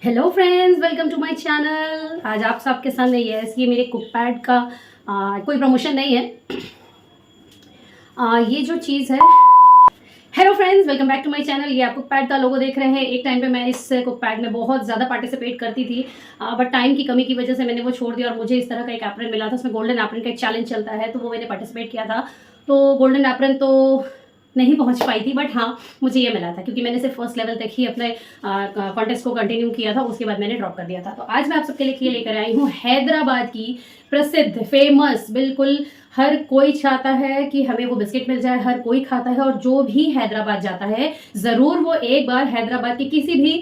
Hello friends, welcome to my channel. आज आप सबके सामने ये मेरे कुकपैड का कोई प्रमोशन नहीं है। ये जो चीज़ है, hello friends, welcome back to my channel. ये आप कुकपैड का लोगो देख रहे हैं। एक टाइम पे मैं इस कुकपैड में बहुत ज़्यादा पार्टिसिपेट करती थी, बट टाइम की कमी की वजह से मैंने वो छोड़ दिया और मुझे इस तरह का एक एप्रन मिला था। उसमें गोल्डन एप्रन का एक चैलेंज चलता है, तो वो मैंने पार्टिसिपेट किया था। तो गोल्डन एप्रन तो नहीं पहुंच पाई थी, बट हाँ, मुझे ये मिला था क्योंकि मैंने सिर्फ फर्स्ट लेवल तक ही अपने कॉन्टेस्ट को कंटिन्यू किया था। उसके बाद मैंने ड्रॉप कर दिया था। तो आज मैं आप सबके लिए लेकर आई हूँ हैदराबाद की प्रसिद्ध, फेमस, बिल्कुल हर कोई चाहता है कि हमें वो बिस्किट मिल जाए, हर कोई खाता है और जो भी हैदराबाद जाता है ज़रूर वो एक बार हैदराबाद के किसी भी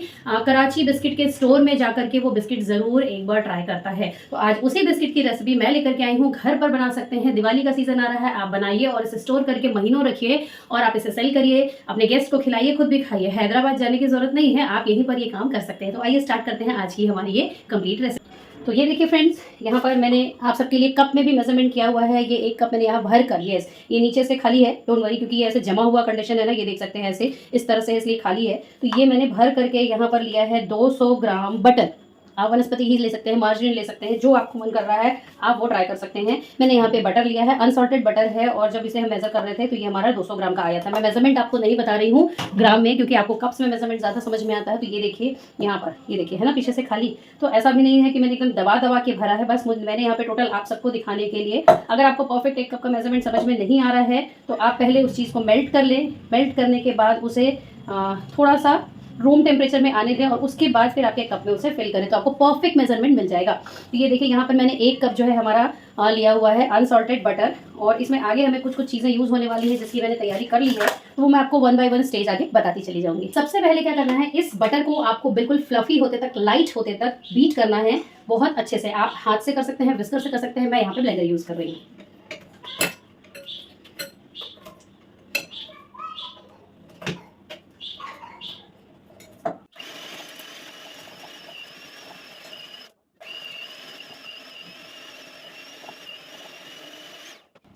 कराची बिस्किट के स्टोर में जाकर के वो बिस्किट ज़रूर एक बार ट्राई करता है। तो आज उसी बिस्किट की रेसिपी मैं लेकर के आई हूँ। घर पर बना सकते हैं, दिवाली का सीजन आ रहा है, आप बनाइए और इसे स्टोर करके महीनों रखिए और आप इसे सेल करिए, अपने गेस्ट को खिलाइए, खुद भी खाइए। हैदराबाद जाने की जरूरत नहीं है, आप यहीं पर ये काम कर सकते हैं। तो आइए स्टार्ट करते हैं आज की हमारी ये कंप्लीट रेसिपी। तो ये देखिए फ्रेंड्स, यहाँ पर मैंने आप सबके लिए कप में भी मेजरमेंट किया हुआ है। ये एक कप मैंने यहाँ भर कर, यस, ये नीचे से खाली है, डोंट वरी, क्योंकि ये ऐसे जमा हुआ कंडीशन है ना, ये देख सकते हैं ऐसे इस तरह से, इसलिए खाली है। तो ये मैंने भर करके यहाँ पर लिया है 200 ग्राम बटर। आप वनस्पति घी ले सकते हैं, मार्जरीन ले सकते हैं, जो आपको मन कर रहा है आप वो ट्राई कर सकते हैं। मैंने यहाँ पे बटर लिया है, अनसॉल्टेड बटर है, और जब इसे हम मेजर कर रहे थे तो ये हमारा 200 ग्राम का आया था। मैं मेजरमेंट आपको नहीं बता रही हूँ ग्राम में, क्योंकि आपको कप्स में मेजरमेंट ज़्यादा समझ में आता है। तो ये देखिए यहाँ पर, ये देखिए है ना पीछे से खाली। तो ऐसा भी नहीं है कि मैंने एकदम दबा दबा के भरा है, बस मैंने यहाँ पे टोटल आप सबको दिखाने के लिए। अगर आपको परफेक्ट एक कप का मेजरमेंट समझ में नहीं आ रहा है तो आप पहले उस चीज़ को मेल्ट कर लें। मेल्ट करने के बाद उसे थोड़ा सा रूम टेम्परेचर में आने दें और उसके बाद फिर आपके कप में उसे फिल करें, तो आपको परफेक्ट मेजरमेंट मिल जाएगा। तो ये देखिए यहाँ पर मैंने एक कप जो है हमारा लिया हुआ है अनसॉल्टेड बटर, और इसमें आगे हमें कुछ कुछ चीज़ें यूज़ होने वाली है जिसकी मैंने तैयारी कर ली है। तो वो मैं आपको 1 बाय 1 स्टेज आगे बताती चली जाऊंगी। सबसे पहले क्या करना है, इस बटर को आपको बिल्कुल फ्लफी होते तक, लाइट होते तक बीट करना है बहुत अच्छे से। आप हाथ से कर सकते हैं, विस्कर से कर सकते हैं, मैं यहाँ पे ब्लेंडर यूज़ कर रही हूँ।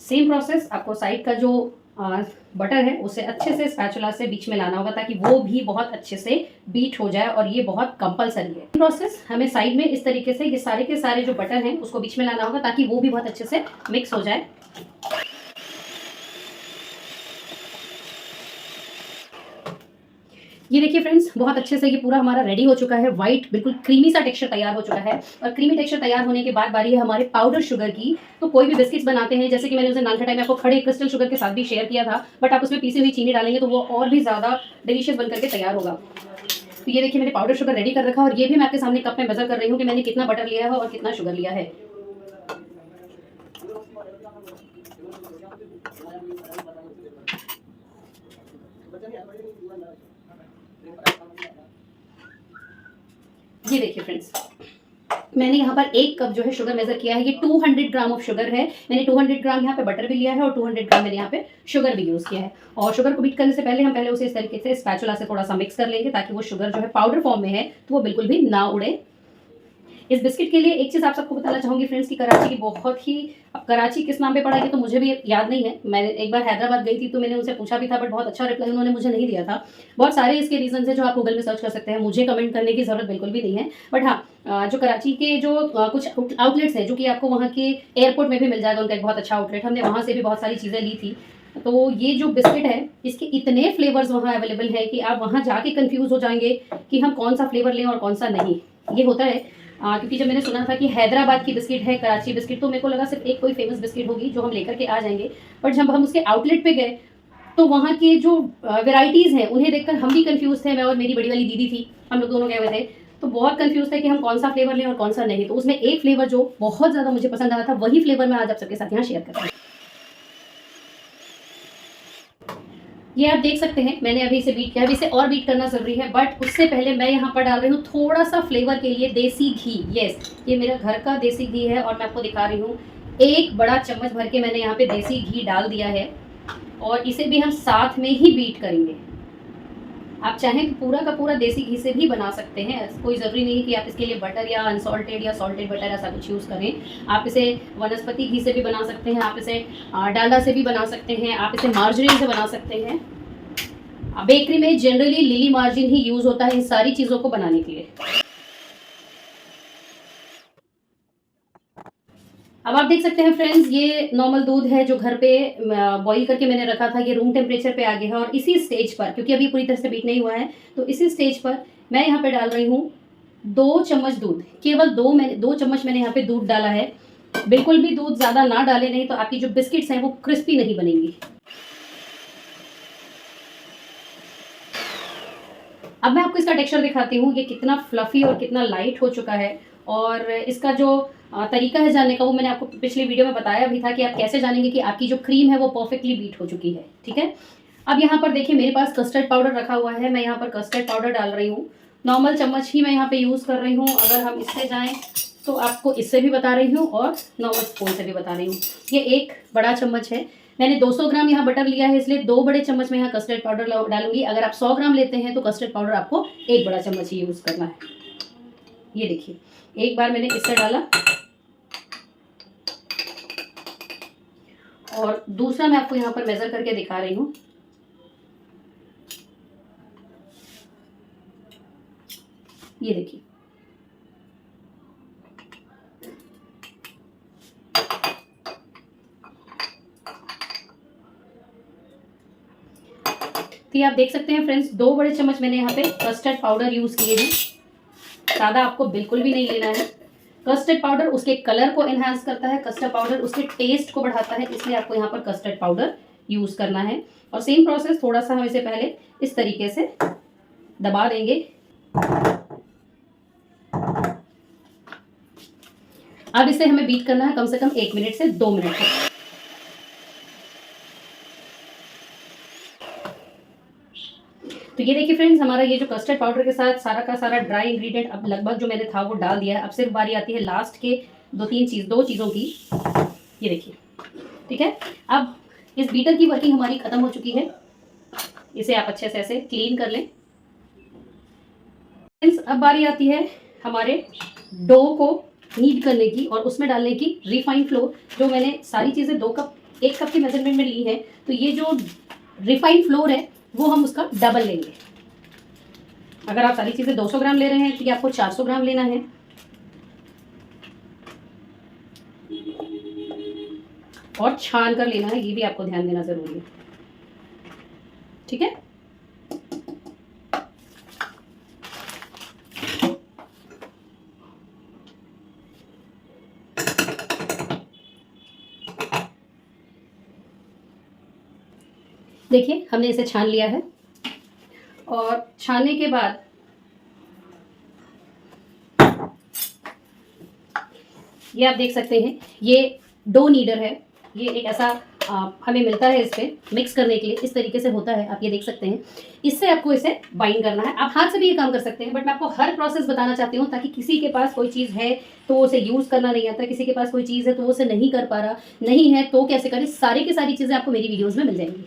सेम प्रोसेस, आपको साइड का जो बटर है उसे अच्छे से स्पैचुला से बीच में लाना होगा ताकि वो भी बहुत अच्छे से बीट हो जाए, और ये बहुत कंपलसरी है प्रोसेस। हमें साइड में इस तरीके से ये सारे के सारे जो बटर हैं उसको बीच में लाना होगा ताकि वो भी बहुत अच्छे से मिक्स हो जाए। ये देखिए फ्रेंड्स, बहुत अच्छे से ये पूरा हमारा रेडी हो चुका है। व्हाइट बिल्कुल क्रीमी सा टेक्सचर तैयार हो चुका है, और क्रीमी टेक्सचर तैयार होने के बाद बारी है हमारे पाउडर शुगर की। तो कोई भी बिस्किट्स बनाते हैं, जैसे कि मैंने उसे नानखटाई में आपको खड़े क्रिस्टल शुगर के साथ भी शेयर किया था, बट आप उसमें पीसी हुई चीनी डालेंगे तो वो और भी ज़्यादा डिलीशियस बनकर के तैयार होगा। तो ये देखिए मैंने पाउडर शुगर रेडी कर रखा है, और ये भी मैं आपके सामने कप में मेजर कर रही हूँ कि मैंने कितना बटर लिया है और कितना शुगर लिया है। ये देखिए फ्रेंड्स, मैंने यहाँ पर एक कप जो है शुगर मेजर किया है। ये 200 ग्राम ऑफ शुगर है। मैंने 200 ग्राम यहाँ पे बटर भी लिया है और 200 ग्राम मैंने यहाँ पे शुगर भी यूज़ किया है। और शुगर को बीट करने से पहले हम पहले उसे इस तरीके से स्पैचुला से थोड़ा सा मिक्स कर लेंगे ताकि वो शुगर जो है पाउडर फॉर्म में है तो वो बिल्कुल भी ना उड़े। इस बिस्किट के लिए एक चीज़ आप सबको बताना चाहूँगी फ्रेंड्स की कराची की बहुत ही, अब कराची किस नाम पे पड़ा ये तो मुझे भी याद नहीं है। मैं एक बार हैदराबाद गई थी तो मैंने उनसे पूछा भी था, बट बहुत अच्छा रिप्लाई उन्होंने मुझे नहीं दिया था। बहुत सारे इसके रीजन है जो आप गूगल में सर्च कर सकते हैं, मुझे कमेंट करने की ज़रूरत बिल्कुल भी नहीं है। बट हाँ, जो कराची के जो कुछ आउटलेट्स हैं, जो कि आपको वहाँ के एयरपोर्ट में भी मिल जाएगा, उनका एक बहुत अच्छा आउटलेट, हमने वहाँ से भी बहुत सारी चीज़ें ली थी। तो ये जो बिस्किट है इसके इतने फ्लेवर्स वहाँ अवेलेबल है कि आप वहाँ जाके कंफ्यूज हो जाएंगे कि हम कौन सा फ्लेवर लें और कौन सा नहीं। ये होता है क्योंकि जब मैंने सुना था कि हैदराबाद की बिस्किट है, कराची बिस्किट, तो मेरे को लगा सिर्फ एक कोई फेमस बिस्किट होगी जो हम लेकर के आ जाएंगे। बट जब हम उसके आउटलेट पे गए तो वहाँ के जो वेराइटीज़ हैं उन्हें देखकर हम भी कंफ्यूज थे। मैं और मेरी बड़ी वाली दीदी थी, हम लोग दोनों गए हुए थे, तो बहुत कंफ्यूज थे कि हम कौन सा फ्लेवर लें और कौन सा नहीं। तो उसमें एक फ्लेवर जो बहुत ज़्यादा मुझे पसंद आया था, वही फ्लेवर मैं आज आप सबके साथ यहाँ शेयर कर रही हूँ। ये आप देख सकते हैं मैंने अभी इसे बीट किया, अभी इसे और बीट करना जरूरी है, बट उससे पहले मैं यहाँ पर डाल रही हूँ थोड़ा सा फ्लेवर के लिए देसी घी। यस, ये मेरा घर का देसी घी है और मैं आपको दिखा रही हूँ। एक बड़ा चम्मच भर के मैंने यहाँ पे देसी घी डाल दिया है, और इसे भी हम साथ में ही बीट करेंगे। आप चाहें तो पूरा का पूरा देसी घी से भी बना सकते हैं, कोई ज़रूरी नहीं कि आप इसके लिए बटर या अनसॉल्टेड या सॉल्टेड बटर ऐसा कुछ यूज़ करें। आप इसे वनस्पति घी से भी बना सकते हैं, आप इसे डालडा से भी बना सकते हैं, आप इसे मार्जरीन से बना सकते हैं। बेकरी में जनरली लिली मार्जिन ही यूज़ होता है इन सारी चीज़ों को बनाने के लिए। अब आप देख सकते हैं फ्रेंड्स, ये नॉर्मल दूध है जो घर पे बॉईल करके मैंने रखा था, ये रूम टेम्परेचर पे आ गया है। और इसी स्टेज पर, क्योंकि अभी पूरी तरह से बीट नहीं हुआ है, तो इसी स्टेज पर मैं यहाँ पे डाल रही हूँ 2 चम्मच दूध। केवल 2 चम्मच मैंने यहाँ पे दूध डाला है। बिल्कुल भी दूध ज़्यादा ना डालें, नहीं तो आपकी जो बिस्किट्स हैं वो क्रिस्पी नहीं बनेंगी। अब मैं आपको इसका टेक्सचर दिखाती हूँ, ये कितना फ्लफी और कितना लाइट हो चुका है। और इसका जो तरीका है जानने का, वो मैंने आपको पिछली वीडियो में बताया भी था कि आप कैसे जानेंगे कि आपकी जो क्रीम है वो परफेक्टली बीट हो चुकी है। ठीक है, अब यहाँ पर देखिए मेरे पास कस्टर्ड पाउडर रखा हुआ है। मैं यहाँ पर कस्टर्ड पाउडर डाल रही हूँ। नॉर्मल चम्मच ही मैं यहाँ पे यूज़ कर रही हूँ। अगर हम इससे जाएँ तो आपको इससे भी बता रही हूँ और नॉर्मल स्पून से भी बता रही हूँ। ये 1 बड़ा चम्मच है। मैंने 200 ग्राम यहाँ बटर लिया है, इसलिए 2 बड़े चम्मच में यहाँ कस्टर्ड पाउडर डालूंगी। अगर आप 100 ग्राम लेते हैं तो कस्टर्ड पाउडर आपको 1 बड़ा चम्मच ही यूज़ करना है। ये देखिए, एक बार मैंने इससे डाला और दूसरा मैं आपको यहाँ पर मेज़र करके दिखा रही हूँ। ये देखिए, तो ये आप देख सकते हैं फ्रेंड्स, 2 बड़े चम्मच मैंने यहाँ पे कस्टर्ड पाउडर यूज़ किए हैं। सादा आपको बिल्कुल भी नहीं लेना है। कस्टर्ड पाउडर उसके कलर को एनहांस करता है, कस्टर्ड पाउडर उसके टेस्ट को बढ़ाता है, इसलिए आपको यहाँ पर कस्टर्ड पाउडर यूज़ करना है। और सेम प्रोसेस, थोड़ा सा हम इसे पहले इस तरीके से दबा देंगे। अब इसे हमें बीट करना है कम से कम 1 मिनट से 2 मिनट तक। तो ये देखिए फ्रेंड्स, हमारा ये जो कस्टर्ड पाउडर के साथ सारा का सारा ड्राई इंग्रेडिएंट अब लगभग जो मैंने था वो डाल दिया है। अब सिर्फ बारी आती है लास्ट के 2 चीज़ों की। ये देखिए, ठीक है। अब इस बीटर की वर्किंग हमारी ख़त्म हो चुकी है। इसे आप अच्छे से ऐसे क्लीन कर लें। फ्रेंड्स, अब बारी आती है हमारे डो को नीड करने की और उसमें डालने की रिफाइंड फ्लोर। जो मैंने सारी चीज़ें 1 कप के मेजरमेंट में ली है, तो ये जो रिफाइंड फ्लोर है वो हम उसका डबल लेंगे। अगर आप सारी चीज़ें 200 ग्राम ले रहे हैं तो ये आपको 400 ग्राम लेना है। और छान कर लेना है, ये भी आपको ध्यान देना ज़रूरी है। ठीक है, देखिए हमने इसे छान लिया है। और छानने के बाद ये आप देख सकते हैं, ये डो नीडर है। ये एक ऐसा हमें मिलता है इस पर मिक्स करने के लिए, इस तरीके से होता है, आप ये देख सकते हैं। इससे आपको इसे बाइंड करना है। आप हाथ से भी ये काम कर सकते हैं, बट मैं आपको हर प्रोसेस बताना चाहती हूँ ताकि किसी के पास कोई चीज़ है तो उसे यूज़ करना नहीं आता, किसी के पास कोई चीज़ है तो वो उसे नहीं कर पा रहा, नहीं है तो कैसे करें, सारी की सारी चीज़ें आपको मेरी वीडियोज़ में मिल जाएंगी।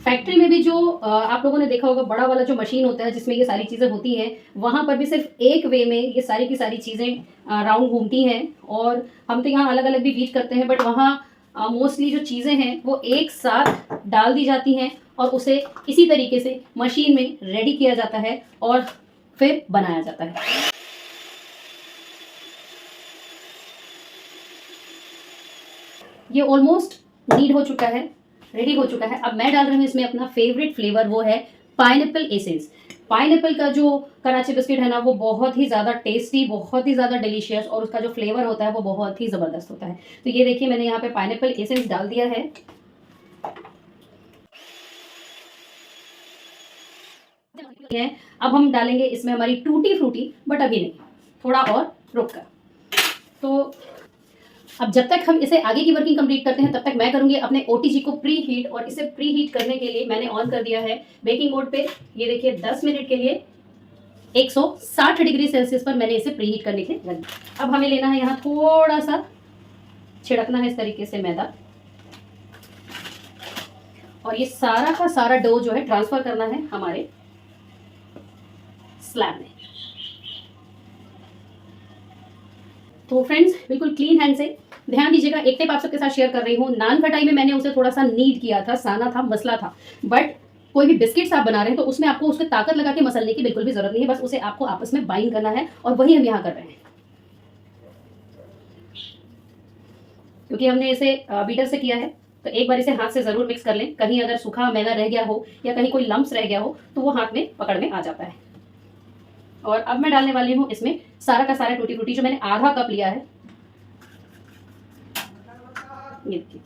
फैक्ट्री में भी जो आप लोगों ने देखा होगा बड़ा वाला जो मशीन होता है जिसमें ये सारी चीज़ें होती हैं, वहाँ पर भी सिर्फ एक वे में ये सारी की सारी चीज़ें राउंड घूमती हैं। और हम तो यहाँ अलग अलग भी बीट करते हैं, बट वहाँ मोस्टली जो चीज़ें हैं वो एक साथ डाल दी जाती हैं और उसे इसी तरीके से मशीन में रेडी किया जाता है और फिर बनाया जाता है। ये ऑलमोस्ट नीड हो चुका है, रेडी हो चुका है। अब मैं डाल रही हूँ इसमें अपना फेवरेट फ्लेवर, वो है पाइनएप्पल एसेंस। पाइनएप्पल का जो कराची बिस्किट है ना, वो बहुत ही ज़्यादा टेस्टी, बहुत ही ज़्यादा डिलीशियस, और उसका जो फ्लेवर होता है वो बहुत ही ज़बरदस्त होता है। तो ये देखिए मैंने यहाँ पे पाइनएप्पल एसेंस डाल दिया है। अब हम डालेंगे इसमें हमारी टूटी फ्रूटी, बट अभी नहीं, थोड़ा और रुक कर। तो अब जब तक हम इसे आगे की वर्किंग कंप्लीट करते हैं, तब तक मैं करूंगी अपने ओटीजी को प्री हीट। और इसे प्री हीट करने के लिए मैंने ऑन कर दिया है बेकिंग मोड पे। ये देखिए 10 मिनट के लिए 160 डिग्री सेल्सियस पर मैंने इसे प्री हीट करने के लिए रख दिया। अब हमें लेना है यहाँ थोड़ा सा छिड़कना है इस तरीके से मैदा, और ये सारा का सारा डो जो है ट्रांसफर करना है हमारे स्लैब में। तो फ्रेंड्स, बिल्कुल क्लीन हैंड से ध्यान दीजिएगा। एक टिप आप सबके साथ शेयर कर रही हूँ, नान खटाई में मैंने उसे थोड़ा सा नीड किया था, साना था, मसला था, बट कोई भी बिस्किट्स आप बना रहे हैं तो उसमें आपको उसको ताकत लगा के मसलने की बिल्कुल भी जरूरत नहीं है, बस उसे आपको आपस में बाइंड करना है और वही हम यहाँ कर रहे हैं। क्योंकि हमने इसे बीटर से किया है तो एक बार इसे हाथ से ज़रूर मिक्स कर लें, कहीं अगर सूखा मैदा रह गया हो या कहीं कोई लम्प्स रह गया हो तो वो हाथ में पकड़ में आ जाता है। और अब मैं डालने वाली हूँ इसमें सारा का सारा टूटी फ्रूटी, जो मैंने आधा कप लिया है। ये देखिए,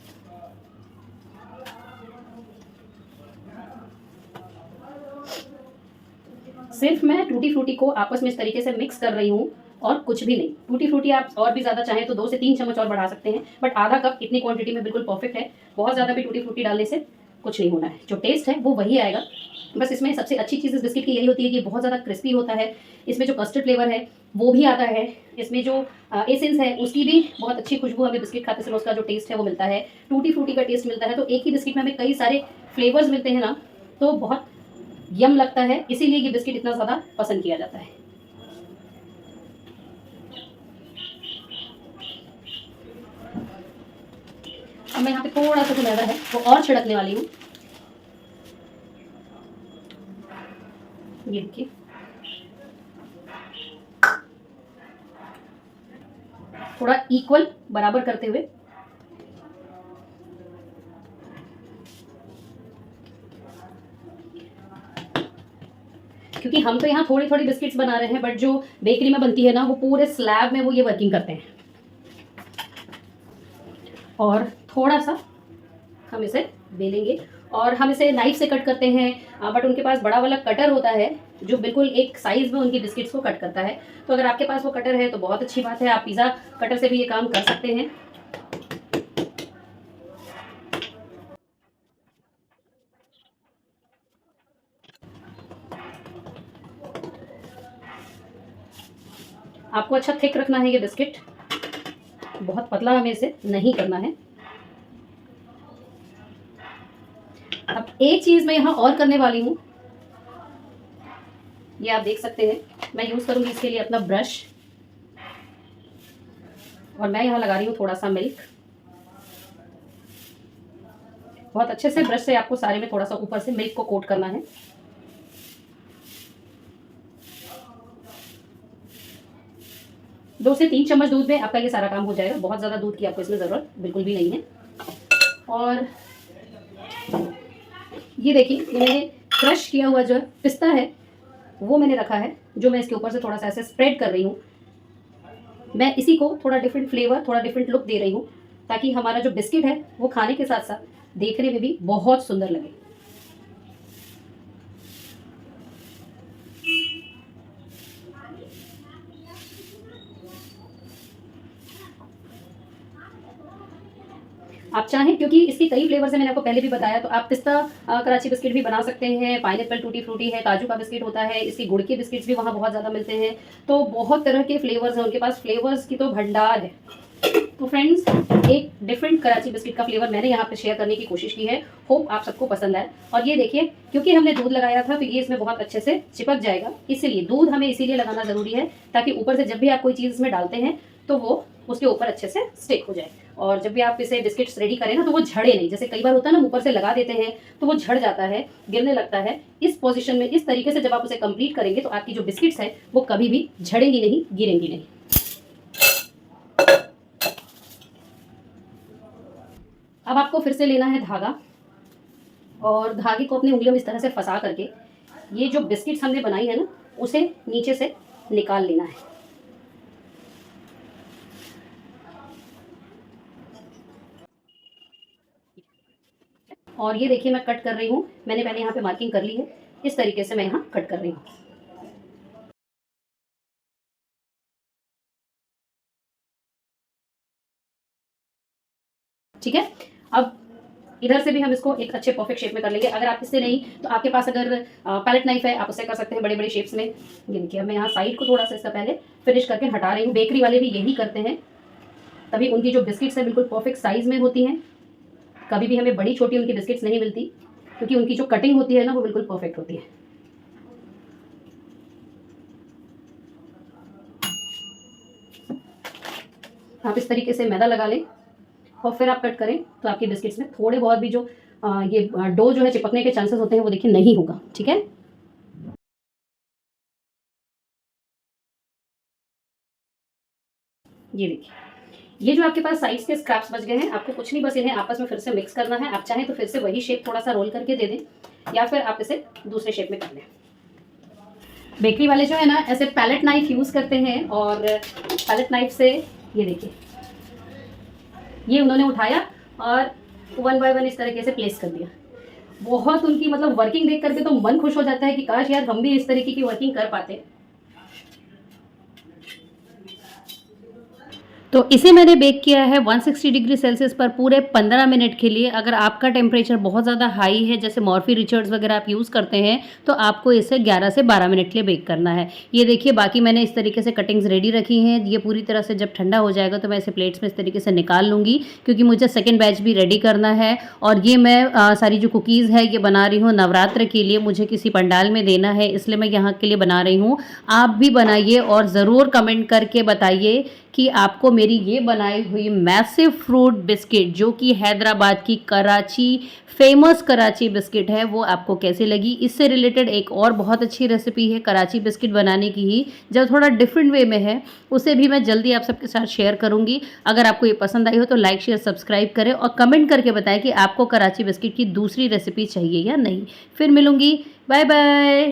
सिर्फ मैं टूटी फ्रूटी को आपस में इस तरीके से मिक्स कर रही हूँ और कुछ भी नहीं। टूटी फ्रूटी आप और भी ज़्यादा चाहें तो 2 से 3 चम्मच और बढ़ा सकते हैं, बट आधा कप इतनी क्वांटिटी में बिल्कुल परफेक्ट है। बहुत ज़्यादा भी टूटी फ्रूटी डालने से कुछ नहीं होना है, जो टेस्ट है वो वही आएगा। बस इसमें सबसे अच्छी चीज़ इस बिस्किट की यही होती है कि बहुत ज़्यादा क्रिस्पी होता है, इसमें जो कस्टर्ड फ्लेवर है वो भी आता है, इसमें जो एसेंस है उसकी भी बहुत अच्छी खुशबू हमें बिस्किट खाते समय उसका जो टेस्ट है वो मिलता है, टूटी फ्रूटी का टेस्ट मिलता है। तो एक ही बिस्किट में हमें कई सारे फ्लेवर्स मिलते हैं ना, तो बहुत यम लगता है, इसीलिए ये बिस्किट इतना ज़्यादा पसंद किया जाता है। अब मैं यहाँ पे थोड़ा सा जो मैदा है वो और छिड़कने वाली हूँ। ये देखिए, थोड़ा इक्वल बराबर करते हुए। क्योंकि हम तो यहाँ थोड़ी थोड़ी बिस्किट्स बना रहे हैं, बट जो बेकरी में बनती है ना वो पूरे स्लैब में वो ये वर्किंग करते हैं। और थोड़ा सा हम इसे बेलेंगे और हम इसे नाइफ से कट करते हैं, बट उनके पास बड़ा वाला कटर होता है जो बिल्कुल एक साइज में उनकी बिस्किट्स को कट करता है। तो अगर आपके पास वो कटर है तो बहुत अच्छी बात है, आप पिज़्ज़ा कटर से भी ये काम कर सकते हैं। आपको अच्छा थिक रखना है ये बिस्किट, बहुत पतला हमें इसे नहीं करना है। अब एक चीज़ मैं यहाँ और करने वाली हूँ, ये आप देख सकते हैं, मैं यूज़ करूँगी इसके लिए अपना ब्रश, और मैं यहाँ लगा रही हूँ थोड़ा सा मिल्क। बहुत अच्छे से ब्रश से आपको सारे में थोड़ा सा ऊपर से मिल्क को कोट करना है। दो से 3 चम्मच दूध में आपका ये सारा काम हो जाएगा, बहुत ज़्यादा दूध की आपको इसमें ज़रूरत बिल्कुल भी नहीं है। और ये देखिए, ये मैंने क्रश किया हुआ जो पिस्ता है वो मैंने रखा है, जो मैं इसके ऊपर से थोड़ा सा ऐसे स्प्रेड कर रही हूँ। मैं इसी को थोड़ा डिफरेंट फ्लेवर, थोड़ा डिफरेंट लुक दे रही हूँ, ताकि हमारा जो बिस्किट है वो खाने के साथ साथ देखने में भी बहुत सुंदर लगे। आप चाहें, क्योंकि इसकी कई फ्लेवर्स हैं, मैंने आपको पहले भी बताया, तो आप पिस्ता कराची बिस्किट भी बना सकते हैं, पाइनएप्पल टूटी फ्रूटी है, काजू का बिस्किट होता है, इसकी गुड़ के बिस्किट्स भी वहाँ बहुत ज़्यादा मिलते हैं। तो बहुत तरह के फ्लेवर्स हैं उनके पास, फ्लेवर्स की तो भंडार है। तो फ्रेंड्स, एक डिफरेंट कराची बिस्किट का फ्लेवर मैंने यहाँ पे शेयर करने की कोशिश की है, होप आप सबको पसंद आए। और ये देखिए, क्योंकि हमने दूध लगाया था तो ये इसमें बहुत अच्छे से चिपक जाएगा, इसीलिए दूध हमें इसीलिए लगाना ज़रूरी है, ताकि ऊपर से जब भी आप कोई चीज़ इसमें डालते हैं तो वो उसके ऊपर अच्छे से स्टिक हो जाए। और जब भी आप इसे बिस्किट्स रेडी करें ना तो वो झड़े नहीं, जैसे कई बार होता है ना, ऊपर से लगा देते हैं तो वो झड़ जाता है, गिरने लगता है। इस पोजीशन में, इस तरीके से जब आप उसे कंप्लीट करेंगे तो आपकी जो बिस्किट्स हैं वो कभी भी झड़ेंगी नहीं, गिरेंगी नहीं। अब आपको फिर से लेना है धागा, और धागे को अपनी उंगलियों में इस तरह से फंसा करके ये जो बिस्किट्स हमने बनाई है ना उसे नीचे से निकाल लेना है। और ये देखिए, मैं कट कर रही हूँ, मैंने पहले यहाँ पे मार्किंग कर ली है, इस तरीके से मैं यहाँ कट कर रही हूँ। ठीक है, अब इधर से भी हम इसको एक अच्छे परफेक्ट शेप में कर लेंगे। अगर आप इससे नहीं तो आपके पास अगर पैलेट नाइफ है आप उससे कर सकते हैं बड़े बड़े शेप्स में। ये देखिए, अब मैं यहाँ साइड को थोड़ा सा इसका पहले फिनिश करके हटा रही हूँ। बेकरी वाले भी यही करते हैं, तभी उनकी जो बिस्किट्स है बिल्कुल परफेक्ट साइज में होती हैं। कभी भी हमें बड़ी छोटी उनकी बिस्किट्स नहीं मिलती, क्योंकि उनकी जो कटिंग होती है ना वो बिल्कुल परफेक्ट होती है। आप इस तरीके से मैदा लगा लें और फिर आप कट करें तो आपकी बिस्किट्स में थोड़े बहुत भी जो ये डो जो है चिपकने के चांसेस होते हैं वो देखिए नहीं होगा। ठीक है, ये देखिए, ये जो आपके पास साइड्स के स्क्रैप्स बच गए हैं, आपको कुछ नहीं, बस इन्हें आपस में फिर से मिक्स करना है। आप चाहें तो फिर से वही शेप थोड़ा सा रोल करके दे दें या फिर आप इसे दूसरे शेप में कर लें। बेकरी वाले जो है ना ऐसे पैलेट नाइफ यूज़ करते हैं और पैलेट नाइफ से ये देखिए ये उन्होंने उठाया और वन बाय वन इस तरीके से प्लेस कर दिया। बहुत उनकी मतलब वर्किंग देख करके तो मन खुश हो जाता है कि काश यार हम भी इस तरीके की वर्किंग कर पाते। तो इसे मैंने बेक किया है 160 डिग्री सेल्सियस पर पूरे 15 मिनट के लिए। अगर आपका टेम्परेचर बहुत ज़्यादा हाई है, जैसे मॉर्फी रिचर्ड्स वगैरह आप यूज़ करते हैं, तो आपको इसे 11 से 12 मिनट के लिए बेक करना है। ये देखिए, बाकी मैंने इस तरीके से कटिंग्स रेडी रखी हैं। ये पूरी तरह से जब ठंडा हो जाएगा तो मैं इसे प्लेट्स में इस तरीके से निकाल लूँगी, क्योंकि मुझे सेकेंड बैच भी रेडी करना है। और ये मैं सारी जो कुकीज़ है ये बना रही हूँ नवरात्र के लिए, मुझे किसी पंडाल में देना है, इसलिए मैं यहाँ के लिए बना रही हूँ। आप भी बनाइए और ज़रूर कमेंट करके बताइए कि आपको मेरी ये बनाई हुई मैसिव फ्रूट बिस्किट, जो कि हैदराबाद की कराची फेमस कराची बिस्किट है, वो आपको कैसे लगी। इससे रिलेटेड एक और बहुत अच्छी रेसिपी है कराची बिस्किट बनाने की ही, जो थोड़ा डिफरेंट वे में है, उसे भी मैं जल्दी आप सबके साथ शेयर करूंगी। अगर आपको ये पसंद आई हो तो लाइक शेयर सब्सक्राइब करें और कमेंट करके बताएं कि आपको कराची बिस्किट की दूसरी रेसिपी चाहिए या नहीं। फिर मिलूंगी, बाय बाय।